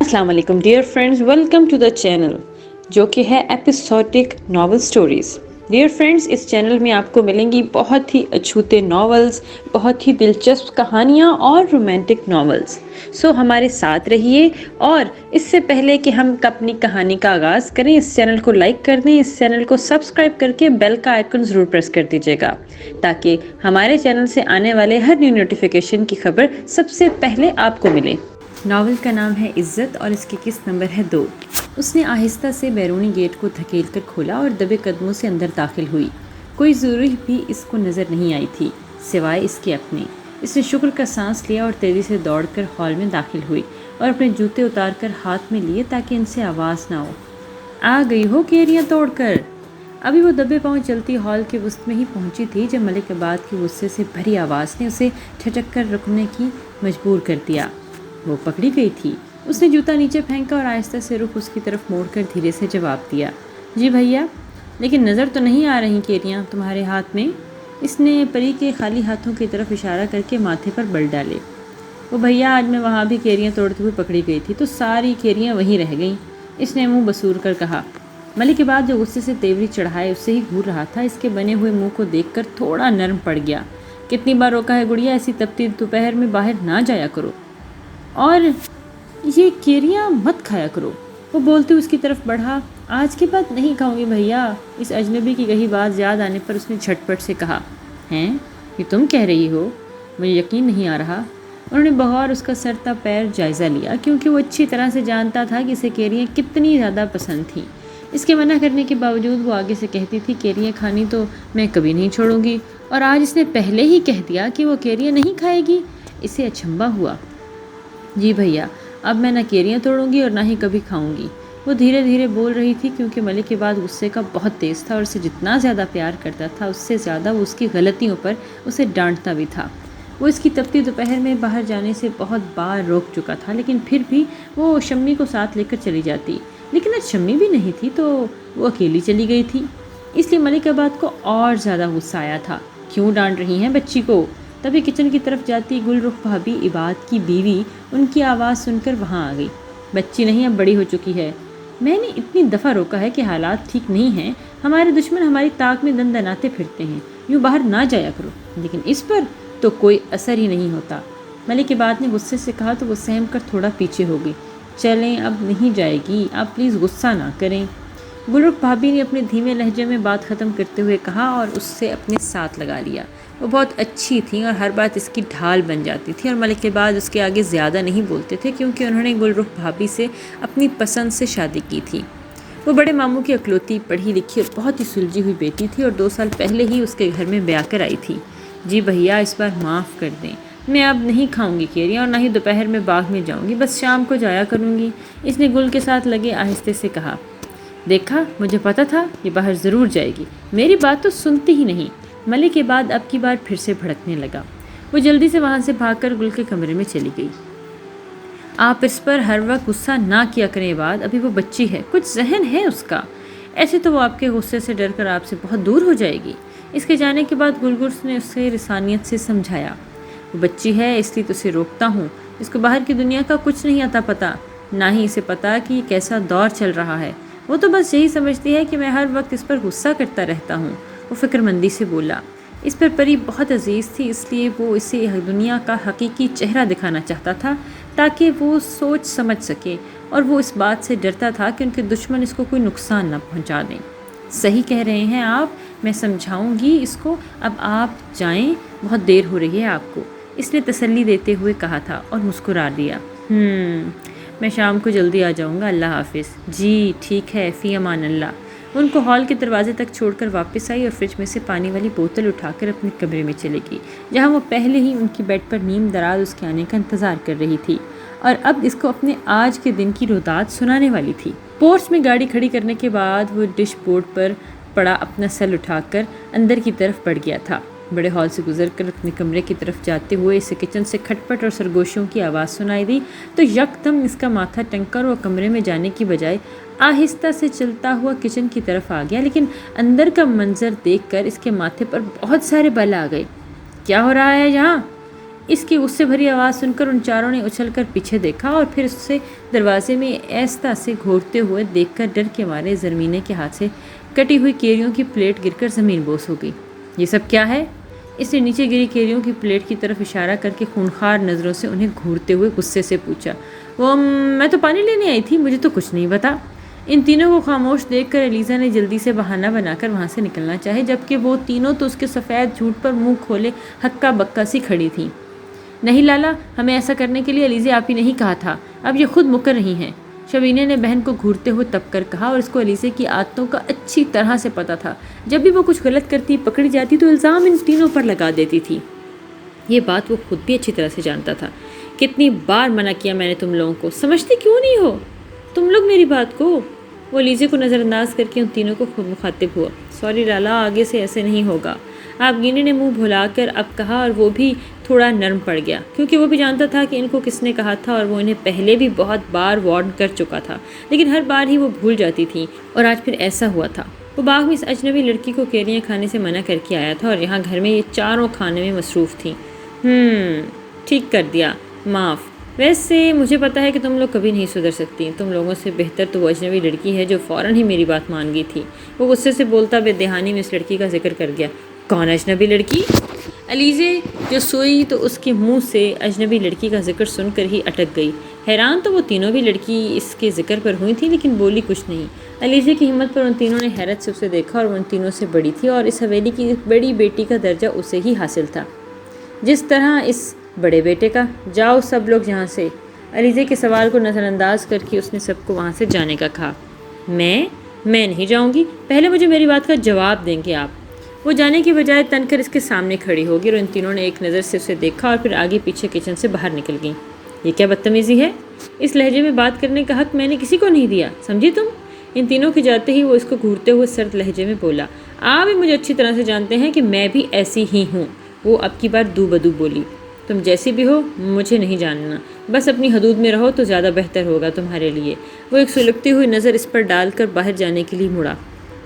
السلام علیکم dear friends, welcome to the channel جو کہ ہے episodic novel stories. Dear friends, اس چینل میں آپ کو ملیں گی بہت ہی اچھوتے ناولز، بہت ہی دلچسپ کہانیاں اور رومانٹک ناولز۔ سو ہمارے ساتھ رہیے، اور اس سے پہلے کہ ہم اپنی کہانی کا آغاز کریں، اس چینل کو لائک کر دیں، اس چینل کو سبسکرائب کر کے بیل کا آئیکن ضرور پریس کر دیجیے گا تاکہ ہمارے چینل سے آنے والے ہر نیو نوٹیفیکیشن کی خبر سب سے پہلے آپ کو ملے۔ ناول کا نام ہے عزت اور اس کی قسط نمبر ہے 2۔ اس نے آہستہ سے بیرونی گیٹ کو دھکیل کر کھولا اور دبے قدموں سے اندر داخل ہوئی۔ کوئی ضروری بھی اس کو نظر نہیں آئی تھی سوائے اس کے اپنے۔ اس نے شکر کا سانس لیا اور تیزی سے دوڑ کر ہال میں داخل ہوئی اور اپنے جوتے اتار کر ہاتھ میں لیے تاکہ ان سے آواز نہ ہو۔ آ گئی ہو کیریاں توڑ کر؟ ابھی وہ دبے پاؤں چلتی ہال کے وسط میں ہی پہنچی تھی جب ملک آباد کی غصے سے بھری آواز نے اسے ٹھٹک کر رکنے کی مجبور کر دیا۔ وہ پکڑی گئی تھی۔ اس نے جوتا نیچے پھینکا اور آہستہ سے رخ اس کی طرف موڑ کر دھیرے سے جواب دیا، جی بھیا، لیکن نظر تو نہیں آ رہی کیریاں تمہارے ہاتھ میں؟ اس نے پری کے خالی ہاتھوں کی طرف اشارہ کر کے ماتھے پر بل ڈالے۔ وہ بھیا، آج میں وہاں بھی کیریاں توڑتے ہوئے پکڑی گئی تھی تو ساری کیریاں وہیں رہ گئیں، اس نے منہ بسور کر کہا۔ ملک کے بعد جو غصے سے تیوری چڑھائے اس سے ہی گھور رہا تھا، اس کے بنے ہوئے منہ کو دیکھ کر تھوڑا نرم پڑ گیا۔ کتنی بار روکا ہے گڑیا، ایسی تپتی دوپہر میں باہر نہ جایا کرو، اور یہ کیریاں مت کھایا کرو۔ وہ بولتے اس کی طرف بڑھا۔ آج کے بعد نہیں کھاؤں گی بھیا، اس اجنبی کی کہی بات یاد آنے پر اس نے جھٹ پٹ سے کہا۔ ہیں، یہ تم کہہ رہی ہو؟ مجھے یقین نہیں آ رہا۔ انہوں نے بغور اس کا سر تا پیر جائزہ لیا کیونکہ وہ اچھی طرح سے جانتا تھا کہ اسے کیریاں کتنی زیادہ پسند تھیں۔ اس کے منع کرنے کے باوجود وہ آگے سے کہتی تھی کیریاں کھانی تو میں کبھی نہیں چھوڑوں گی، اور آج اس نے پہلے ہی کہہ دیا کہ وہ کیریاں نہیں کھائے گی۔ اسے اچنبھا ہوا۔ جی بھیا، اب میں نہ کیریاں توڑوں گی اور نہ ہی کبھی کھاؤں گی، وہ دھیرے دھیرے بول رہی تھی کیونکہ ملک کے بعد غصے کا بہت تیز تھا اور اسے جتنا زیادہ پیار کرتا تھا اس سے زیادہ وہ اس کی غلطیوں پر اسے ڈانٹتا بھی تھا۔ وہ اس کی تپتی دوپہر میں باہر جانے سے بہت بار روک چکا تھا، لیکن پھر بھی وہ شمی کو ساتھ لے کر چلی جاتی۔ لیکن آج شمی بھی نہیں تھی تو وہ اکیلی چلی گئی تھی، اس لیے ملک آباد کو اور زیادہ غصہ آیا تھا۔ کیوں ڈانٹ رہی ہیں بچی کو؟ تبھی کچن کی طرف جاتی گل رخ بھابھی عباد کی بیوی ان کی آواز سن کر وہاں آ گئی۔ بچی نہیں، اب بڑی ہو چکی ہے۔ میں نے اتنی دفعہ روکا ہے کہ حالات ٹھیک نہیں ہیں، ہمارے دشمن ہماری طاق میں دن دناتے پھرتے ہیں، یوں باہر نہ جایا کرو، لیکن اس پر تو کوئی اثر ہی نہیں ہوتا۔ ملک عباد نے غصے سے کہا تو وہ سہم کر تھوڑا پیچھے ہو گئی۔ چلیں، اب نہیں جائے گی، آپ پلیز غصہ نہ کریں، گل رخ بھابھی نے اپنے دھیمے لہجے میں بات ختم کرتے ہوئے کہا اور اس سے اپنے ساتھ لگا لیا۔ وہ بہت اچھی تھیں اور ہر بات اس کی ڈھال بن جاتی تھی، اور ملک کے بعد اس کے آگے زیادہ نہیں بولتے تھے کیونکہ انہوں نے گل رخ بھابھی سے اپنی پسند سے شادی کی تھی۔ وہ بڑے ماموں کی اکلوتی پڑھی لکھی اور بہت ہی سلجھی ہوئی بیٹی تھی اور 2 سال پہلے ہی اس کے گھر میں بیاہ کر آئی تھی۔ جی بھیا، اس بار معاف کر دیں، میں اب نہیں کھاؤں گی کیریاں اور نہ ہی دوپہر میں باغ میں جاؤں گی، بس شام کو جایا کروں گی، اس نے گل کے ساتھ لگے آہستے سے کہا۔ دیکھا، مجھے پتا تھا یہ باہر ضرور جائے گی، میری بات تو سنتی ہی نہیں۔ ملک کے بعد اب کی بار پھر سے بھڑکنے لگا۔ وہ جلدی سے وہاں سے بھاگ کر گل کے کمرے میں چلی گئی۔ آپ اس پر ہر وقت غصہ نہ کیا کریں بعد، ابھی وہ بچی ہے، کچھ ذہن ہے اس کا، ایسے تو وہ آپ کے غصے سے ڈر کر آپ سے بہت دور ہو جائے گی۔ اس کے جانے کے بعد گلگرس نے اسے رسانیت سے سمجھایا۔ وہ بچی ہے اس لیے تو اسے روکتا ہوں، اس کو باہر کی دنیا کا کچھ نہیں آتا پتا، نہ ہی اسے پتا کہ کیسا دور چل رہا ہے، وہ تو بس یہی سمجھتی ہے کہ میں ہر وقت اس پر غصہ کرتا رہتا ہوں، وہ فکر مندی سے بولا۔ اس پر پری بہت عزیز تھی، اس لیے وہ اسے دنیا کا حقیقی چہرہ دکھانا چاہتا تھا تاکہ وہ سوچ سمجھ سکے، اور وہ اس بات سے ڈرتا تھا کہ ان کے دشمن اس کو کوئی نقصان نہ پہنچا دیں۔ صحیح کہہ رہے ہیں آپ، میں سمجھاؤں گی اس کو، اب آپ جائیں، بہت دیر ہو رہی ہے آپ کو، اس نے تسلی دیتے ہوئے کہا تھا اور مسکرا دیا۔ میں شام کو جلدی آ جاؤں گا، اللہ حافظ۔ جی ٹھیک ہے، فی امان اللہ۔ ان کو ہال کے دروازے تک چھوڑ کر واپس آئی اور فریج میں سے پانی والی بوتل اٹھا کر اپنے کمرے میں چلے گئی، جہاں وہ پہلے ہی ان کی بیڈ پر نیم دراز اس کے آنے کا انتظار کر رہی تھی اور اب اس کو اپنے آج کے دن کی روداد سنانے والی تھی۔ پورچ میں گاڑی کھڑی کرنے کے بعد وہ ڈش بورڈ پر پڑا اپنا سیل اٹھا کر اندر کی طرف بڑھ گیا تھا۔ بڑے ہال سے گزر کر اپنے کمرے کی طرف جاتے ہوئے اسے کچن سے کھٹ پٹ اور سرگوشیوں کی آواز سنائی دی تو یکدم اس کا ماتھا ٹنک کر وہ کمرے میں جانے کی بجائے آہستہ سے چلتا ہوا کچن کی طرف آ گیا، لیکن اندر کا منظر دیکھ کر اس کے ماتھے پر بہت سارے بل آ گئے۔ کیا ہو رہا ہے یہاں؟ اس کی غصے بھری آواز سن کر ان چاروں نے اچھل کر پیچھے دیکھا اور پھر اس سے دروازے میں ایستا سے گھورتے ہوئے دیکھ کر ڈر کے مارے زرمینے کے ہاتھ سے کٹی ہوئی کیریوں کی پلیٹ گر کر زمین بوس ہو گئی۔ یہ سب کیا ہے؟ اس نے نیچے گری کیریوں کی پلیٹ کی طرف اشارہ کر کے خونخوار نظروں سے انہیں گھورتے ہوئے غصے سے پوچھا۔ وہ میں تو پانی لینے آئی تھی، مجھے تو کچھ نہیں پتا۔ ان تینوں کو خاموش دیکھ کر ایلیزا نے جلدی سے بہانہ بنا کر وہاں سے نکلنا چاہے، جبکہ وہ تینوں تو اس کے سفید جھوٹ پر منہ کھولے ہکا بکا سی کھڑی تھیں۔ نہیں لالا، ہمیں ایسا کرنے کے لیے ایلیزا آپ ہی نہیں کہا تھا، اب یہ خود مکر رہی ہیں، شبینہ نے بہن کو گھورتے ہوئے تب کر کہا، اور اس کو ایلیزا کی عادتوں کا اچھی طرح سے پتا تھا۔ جب بھی وہ کچھ غلط کرتی، پکڑی جاتی تو الزام ان تینوں پر لگا دیتی تھی۔ یہ بات وہ خود بھی اچھی طرح سے جانتا تھا۔ کتنی بار منع کیا میں نے تم لوگوں کو، سمجھتے کیوں نہیں ہو تم لوگ میری بات کو؟ وہ ایلیزا کو نظر انداز کر کے ان تینوں کو خود مخاطب ہوا۔ سوری لالا، آگے سے ایسے نہیں ہوگا، آپ گینے نے منہ بھلا کر اب کہا، اور وہ بھی تھوڑا نرم پڑ گیا، کیونکہ وہ بھی جانتا تھا کہ ان کو کس نے کہا تھا اور وہ انہیں پہلے بھی بہت بار وارن کر چکا تھا، لیکن ہر بار ہی وہ بھول جاتی تھی، اور آج پھر ایسا ہوا تھا۔ وہ باغ میں اس اجنبی لڑکی کو کیریاں کھانے سے منع کر کے آیا تھا، اور یہاں گھر میں یہ چاروں کھانے میں مصروف تھیں۔ ٹھیک کر دیا، معاف۔ ویسے مجھے پتا ہے کہ تم لوگ کبھی نہیں سدھر سکتی، تم لوگوں سے بہتر تو وہ اجنبی لڑکی ہے جو فوراً ہی میری بات مان گئی تھی۔ وہ غصے سے بولتا بے دہانی میں اس لڑکی کا ذکر کر گیا۔ کون اجنبی لڑکی؟ ایلیزا جو سوئی تو اس کے منہ سے اجنبی لڑکی کا ذکر سن کر ہی اٹک گئی۔ حیران تو وہ تینوں بھی لڑکی اس کے ذکر پر ہوئی تھی، لیکن بولی کچھ نہیں۔ ایلیزا کی ہمت پر ان تینوں نے حیرت سے اسے دیکھا، اور وہ ان تینوں سے بڑی تھی، اور اس حویلی کی بڑی بیٹی کا درجہ اسے ہی حاصل تھا، جس طرح اس بڑے بیٹے کا۔ جاؤ سب لوگ یہاں سے۔ ایلیزا کے سوال کو نظر انداز کر کے اس نے سب کو وہاں سے جانے کا کہا۔ میں نہیں جاؤں گی، پہلے مجھے میری بات کا جواب دیں گے آپ۔ وہ جانے کی بجائے تن کر اس کے سامنے کھڑی ہوگی، اور ان تینوں نے ایک نظر سے اسے دیکھا اور پھر آگے پیچھے کچن سے باہر نکل گئیں۔ یہ کیا بدتمیزی ہے؟ اس لہجے میں بات کرنے کا حق میں نے کسی کو نہیں دیا، سمجھی تم؟ ان تینوں کے جاتے ہی وہ اس کو گھورتے ہوئے سرد لہجے میں بولا۔ آپ بھی مجھے اچھی طرح سے جانتے ہیں کہ میں بھی ایسی ہی ہوں۔ وہ اب کی بار دو بدو بولی۔ تم جیسی بھی ہو مجھے نہیں جاننا، بس اپنی حدود میں رہو تو زیادہ بہتر ہوگا تمہارے لیے۔ وہ ایک سلگتی ہوئی نظر اس پر ڈال کر باہر جانے کے لیے مڑا۔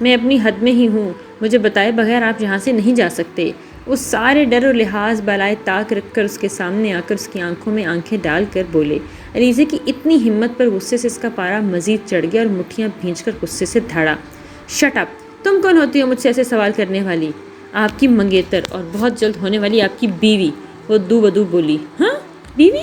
میں اپنی حد میں ہی ہوں، مجھے بتائے بغیر آپ یہاں سے نہیں جا سکتے۔ اس سارے ڈر اور لحاظ بالائے طاق رکھ کر اس کے سامنے آ کر اس کی آنکھوں میں آنکھیں ڈال کر بولے۔ ایلیزا کی اتنی ہمت پر غصے سے اس کا پارا مزید چڑھ گیا اور مٹھیاں بھینچ کر غصے سے دھڑا۔ Shut up! تم کون ہوتی ہو مجھ سے ایسے سوال کرنے والی؟ آپ کی منگیتر اور بہت جلد ہونے والی آپ کی بیوی، وہ دو بدو بولی۔ ہاں بیوی؟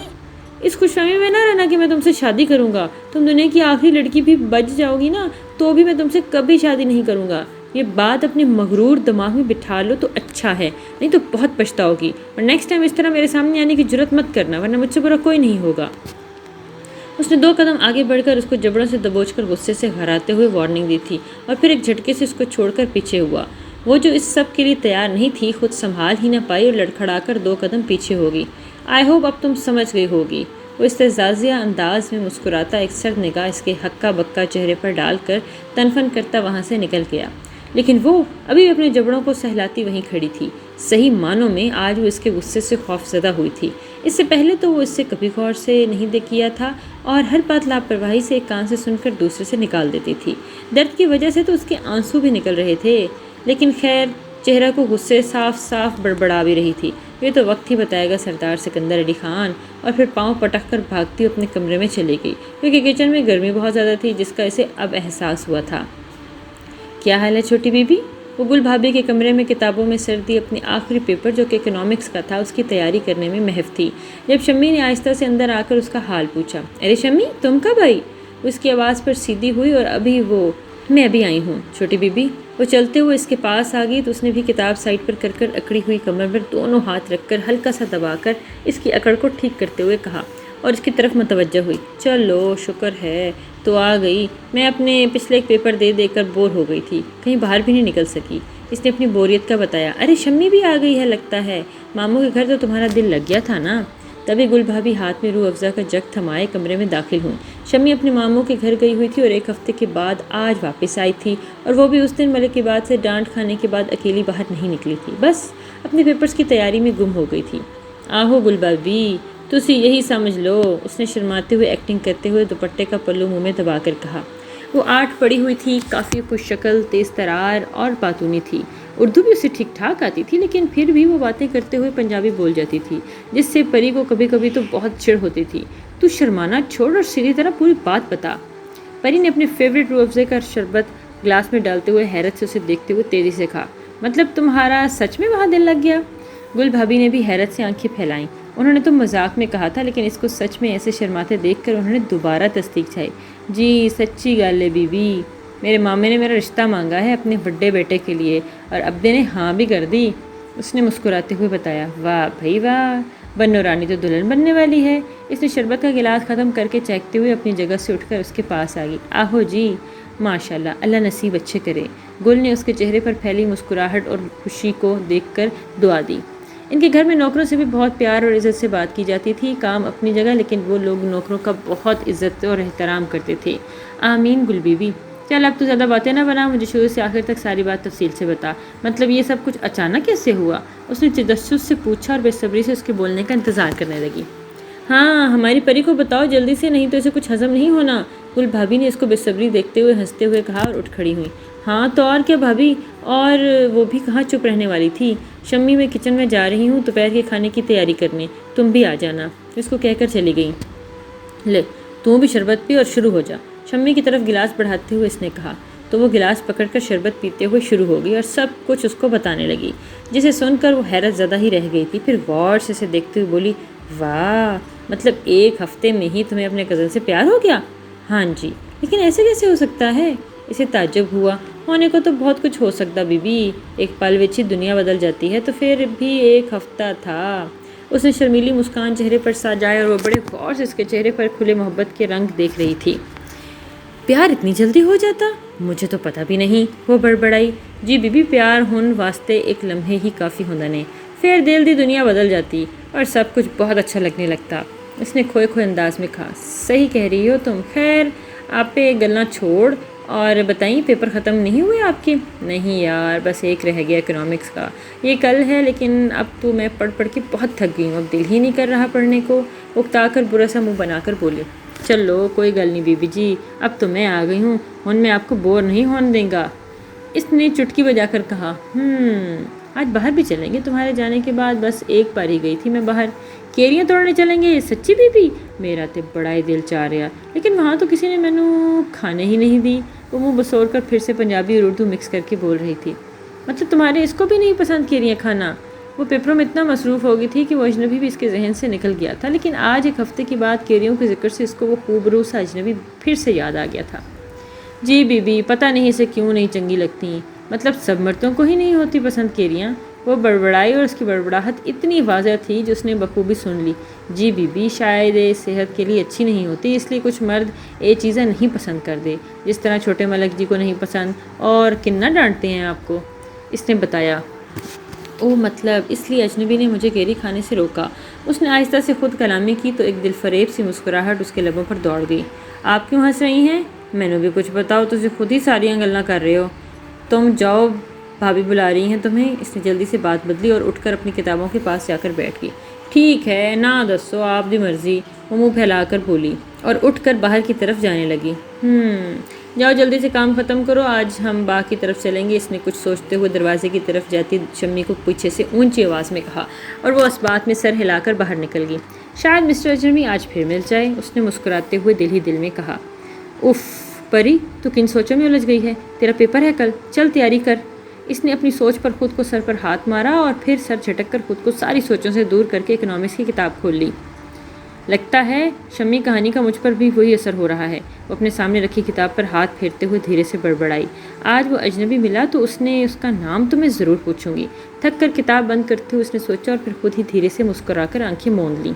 اس خوش فہمی میں نہ رہنا کہ میں تم سے شادی کروں گا۔ تم دنیا کی آخری لڑکی بھی بچ جاؤ گی نا تو بھی میں تم سے کبھی شادی نہیں کروں گا۔ یہ بات اپنے مغرور دماغ میں بٹھا لو تو اچھا ہے، نہیں تو بہت پچھتاؤ گی، اور نیکسٹ ٹائم اس طرح میرے سامنے آنے کی جرات مت کرنا، ورنہ مجھ سے برا کوئی نہیں ہوگا۔ اس نے 2 قدم آگے بڑھ کر اس کو جبڑوں سے دبوچ کر غصے سے گھراتے ہوئے وارننگ دی تھی، اور پھر ایک جھٹکے سے اس کو چھوڑ کر پیچھے ہوا۔ وہ جو اس سب کے لیے تیار نہیں تھی خود سنبھال ہی نہ پائی اور لڑکھڑا کر 2 قدم پیچھے ہوگی۔ آئی ہوپ اب تم سمجھ گئی ہوگی۔ وہ استہزائیہ انداز میں مسکراتا ایک سرد نگاہ اس کے ہکا بکا چہرے پر ڈال کر تنفن کرتا وہاں سے نکل گیا، لیکن وہ ابھی بھی اپنے جبڑوں کو سہلاتی وہیں کھڑی تھی۔ صحیح معنوں میں آج وہ اس کے غصے سے خوف زدہ ہوئی تھی۔ اس سے پہلے تو وہ اس سے کبھی غور سے نہیں کیا تھا، اور ہر بات لاپرواہی سے ایک کان سے سن کر دوسرے سے نکال دیتی تھی۔ درد کی وجہ سے تو اس کے آنسو بھی نکل رہے تھے، لیکن خیر چہرہ کو غصے صاف صاف بڑبڑا بھی رہی تھی۔ یہ تو وقت ہی بتائے گا سردار سکندر علی خان۔ اور پھر پاؤں پٹک کر بھاگتی اپنے کمرے میں چلی گئی، کیونکہ کچن میں گرمی بہت زیادہ تھی جس کا اسے اب احساس ہوا تھا۔ کیا حال ہے چھوٹی بی بی؟ وہ گل بھابھی کے کمرے میں کتابوں میں سردی اپنی آخری پیپر جو کہ اکنامکس کا تھا اس کی تیاری کرنے میں محو تھی، جب شمی نے آہستہ سے اندر آ کر اس کا حال پوچھا۔ ارے شمی تم کب آئی؟ اس کی آواز پر سیدھی ہوئی، اور میں ابھی آئی ہوں چھوٹی بی بی۔ وہ چلتے ہوئے اس کے پاس آ گئی تو اس نے بھی کتاب سائڈ پر کر کر اکڑی ہوئی کمر پر دونوں ہاتھ رکھ کر ہلکا سا دبا کر اس کی اکڑ کو ٹھیک کرتے ہوئے کہا، اور اس کی طرف متوجہ ہوئی۔ چلو شکر ہے تو آ گئی، میں اپنے پچھلے ایک پیپر دے کر بور ہو گئی تھی، کہیں باہر بھی نہیں نکل سکی۔ اس نے اپنی بوریت کا بتایا۔ ارے شمی بھی آ گئی ہے لگتا ہے، ماموں کے گھر تو تمہارا دل لگ گیا تھا نا؟ تبھی گل بھابھی ہاتھ میں روح افزا کا جگ تھمائے کمرے میں داخل ہوئی۔ شمی اپنے ماموں کے گھر گئی ہوئی تھی اور 1 ہفتے کے بعد آج واپس آئی تھی، اور وہ بھی اس دن ملک کی بات سے ڈانٹ کھانے کے بعد اکیلی باہر نہیں نکلی تھی، بس اپنے پیپرز کی تیاری میں گم ہو گئی تھی۔ آہو گل بھابھی تسی یہی سمجھ لو، اس نے شرماتے ہوئے ایکٹنگ کرتے ہوئے دوپٹے کا پلو منہ میں دبا کر کہا۔ وہ 8 پڑی ہوئی تھی، کافی خوش شکل، تیز ترار اور پاتونی تھی۔ اردو بھی اسے ٹھیک ٹھاک آتی تھی، لیکن پھر بھی وہ باتیں کرتے ہوئے پنجابی بول جاتی تھی، جس سے پری کو کبھی کبھی تو بہت چڑ ہوتی تھی۔ تو شرمانا چھوڑ اور سیدھی طرح پوری بات بتا۔ پری نے اپنے فیوریٹ روح افزے کا شربت گلاس میں ڈالتے ہوئے حیرت سے اسے دیکھتے ہوئے تیزی سے کہا، مطلب تمہارا سچ میں وہاں دل لگ گیا؟ گل بھابھی نے بھی حیرت سے آنکھیں پھیلائیں۔ انہوں نے تو مذاق میں کہا تھا، لیکن اس کو سچ میں ایسے شرماتے دیکھ کر انہوں نے دوبارہ تصدیق چاہی۔ جی سچی گل ہے بی بی، میرے مامے نے میرا رشتہ مانگا ہے اپنے بڑے بیٹے کے لیے اور ابے نے ہاں بھی کر دی، اس نے مسکراتے ہوئے بتایا۔ واہ بھائی واہ، بنو رانی تو دلہن بننے والی ہے۔ اس نے شربت کا گلاس ختم کر کے چہکتے ہوئے اپنی جگہ سے اٹھ کر اس کے پاس آ گئی۔ آہو جی ماشاءاللہ، اللہ نصیب اچھے کرے۔ گل نے اس کے چہرے پر پھیلی مسکراہٹ اور خوشی کو دیکھ کر دعا دی۔ ان کے گھر میں نوکروں سے بھی بہت پیار اور عزت سے بات کی جاتی تھی، کام اپنی جگہ، لیکن وہ لوگ نوکروں کا بہت عزت اور احترام کرتے تھے۔ آمین گل بی بی۔ چل اب تو زیادہ باتیں نہ بنا، مجھے شروع سے آخر تک ساری بات تفصیل سے بتا، مطلب یہ سب کچھ اچانک کیسے ہوا؟ اس نے تجسس سے پوچھا اور بے صبری سے اس کے بولنے کا انتظار کرنے لگی۔ ہاں ہماری پری کو بتاؤ جلدی سے، نہیں تو اسے کچھ ہضم نہیں ہونا، گل بھابھی نے اس کو بے صبری دیکھتے ہوئے ہنستے ہوئے کہا اور اٹھ کھڑی ہوئی۔ ہاں تو اور کیا بھابھی، اور وہ بھی کہاں چپ رہنے والی تھی، شمی میں کچن میں جا رہی ہوں دوپہر کے کھانے کی تیاری کرنے، تم بھی آ جانا، اس کو کہہ کر چلی گئی۔ لے تو بھی شربت پی اور شروع ہو جا، شمی کی طرف گلاس بڑھاتے ہوئے اس نے کہا۔ تو وہ گلاس پکڑ کر شربت پیتے ہوئے شروع ہو گئی اور سب کچھ اس کو بتانے لگی، جسے سن کر وہ حیرت زدہ ہی رہ گئی تھی۔ پھر غور سے اسے دیکھتے ہوئے بولی، واہ، مطلب ایک ہفتے میں ہی تمہیں اپنے کزن سے پیار ہو گیا؟ ہاں جی، لیکن ایسے کیسے ہو سکتا ہے؟ اسے تعجب ہوا۔ ہونے کو تو بہت کچھ ہو سکتا بی بی، ایک پل وچ ہی دنیا بدل جاتی ہے، تو پھر بھی ایک ہفتہ تھا۔ اس نے شرمیلی مسکان چہرے پر سجائے اور وہ بڑے غور سے اس کے چہرے پر کھلے محبت کے رنگ دیکھ رہی تھی۔ پیار اتنی جلدی ہو جاتا؟ مجھے تو پتہ بھی نہیں، وہ بڑبڑائی۔ جی بی بی، پیار ہون واسطے ایک لمحے ہی کافی ہوندا نے، پھر دل دی دنیا بدل جاتی اور سب کچھ بہت اچھا لگنے لگتا، اس نے کھوئے کھوئے انداز میں کہا۔ صحیح کہہ رہی ہو تم، خیر آپ پہ گلنا چھوڑ اور بتائیں پیپر ختم نہیں ہوئے آپ کے؟ نہیں یار، بس ایک رہ گیا اکنامکس کا، یہ کل ہے، لیکن اب تو میں پڑھ پڑھ کے بہت تھک گئی ہوں، اب دل ہی نہیں کر رہا پڑھنے کو، اکتا کر برا سا منہ بنا کر بولے۔ چلو کوئی گل نہیں بی بی جی، اب تو میں آ گئی ہوں، ہن میں آپ کو بور نہیں ہونے دیں گا، اس نے چٹکی بجا کر کہا۔ آج باہر بھی چلیں گے، تمہارے جانے کے بعد بس ایک بار ہی گئی تھی میں باہر، کیریاں توڑنے چلیں گے؟ سچی بی بی؟ میرا تے بڑا ہی دل چاہ رہا، لیکن وہاں تو کسی نے مینو کھانے ہی نہیں دی، وہ منہ بسور کر پھر سے پنجابی اور اردو مکس کر کے بول رہی تھی۔ مطلب تمہارے اس کو بھی نہیں پسند کیریاں کھانا؟ وہ پیپروں میں اتنا مصروف ہو گئی تھی کہ وہ اجنبی بھی اس کے ذہن سے نکل گیا تھا، لیکن آج ایک ہفتے کے بعد کیریوں کے ذکر سے اس کو وہ خوبرو سا اجنبی پھر سے یاد آ گیا تھا۔ جی بی بی، پتہ نہیں اسے کیوں نہیں چنگی لگتی، مطلب سب مردوں کو ہی نہیں ہوتی پسند کیریاں، وہ بڑبڑائی اور اس کی بڑبڑاہٹ اتنی واضح تھی جو اس نے بخوبی سن لی۔ جی بی بی، شاید یہ صحت کے لیے اچھی نہیں ہوتی، اس لیے کچھ مرد یہ چیزیں نہیں پسند کر دے، جس طرح چھوٹے ملک جی کو نہیں پسند، اور کننا ڈانٹتے ہیں آپ کو، اس نے بتایا۔ او مطلب اس لیے اجنبی نے مجھے کیری کھانے سے روکا، اس نے آہستہ سے خود کلامی کی تو ایک دل فریب سی مسکراہٹ اس کے لبوں پر دوڑ گئی۔ آپ کیوں ہنس رہی ہیں؟ میں نے بھی کچھ بتاؤ، تجھے خود ہی ساریاں گلاں کر رہے ہو، تم جاؤ بھابھی بلا رہی ہیں تمہیں، اس نے جلدی سے بات بدلی اور اٹھ کر اپنی کتابوں کے پاس جا کر بیٹھ گئی۔ ٹھیک ہے نہ دسو، آپ دی مرضی، وہ منہ پھیلا کر بولی اور اٹھ کر باہر کی طرف جانے لگی۔ جاؤ جلدی سے کام ختم کرو، آج ہم باغ کی طرف چلیں گے، اس نے کچھ سوچتے ہوئے دروازے کی طرف جاتی شمی کو پیچھے سے اونچی آواز میں کہا، اور وہ اس بات میں سر ہلا کر باہر نکل گئی۔ شاید مسٹر اجنبی آج پھر مل جائے، اس نے مسکراتے ہوئے دل ہی دل میں کہا۔ اف پری، تو کن سوچوں میں الجھ گئی ہے، تیرا پیپر ہے کل، چل تیاری کر۔ اس نے اپنی سوچ پر خود کو سر پر ہاتھ مارا اور پھر سر جھٹک کر خود کو ساری سوچوں سے دور کر کے اکنامکس کی کتاب کھول لی۔ لگتا ہے شمی کہانی کا مجھ پر بھی وہی اثر ہو رہا ہے، وہ اپنے سامنے رکھی کتاب پر ہاتھ پھیرتے ہوئے دھیرے سے بڑبڑائی۔ آج وہ اجنبی ملا تو اس نے اس کا نام تو میں ضرور پوچھوں گی۔ تھک کر کتاب بند کرتے ہوئے اس نے سوچا اور پھر خود ہی دھیرے سے مسکرا کر آنکھیں موند لیں۔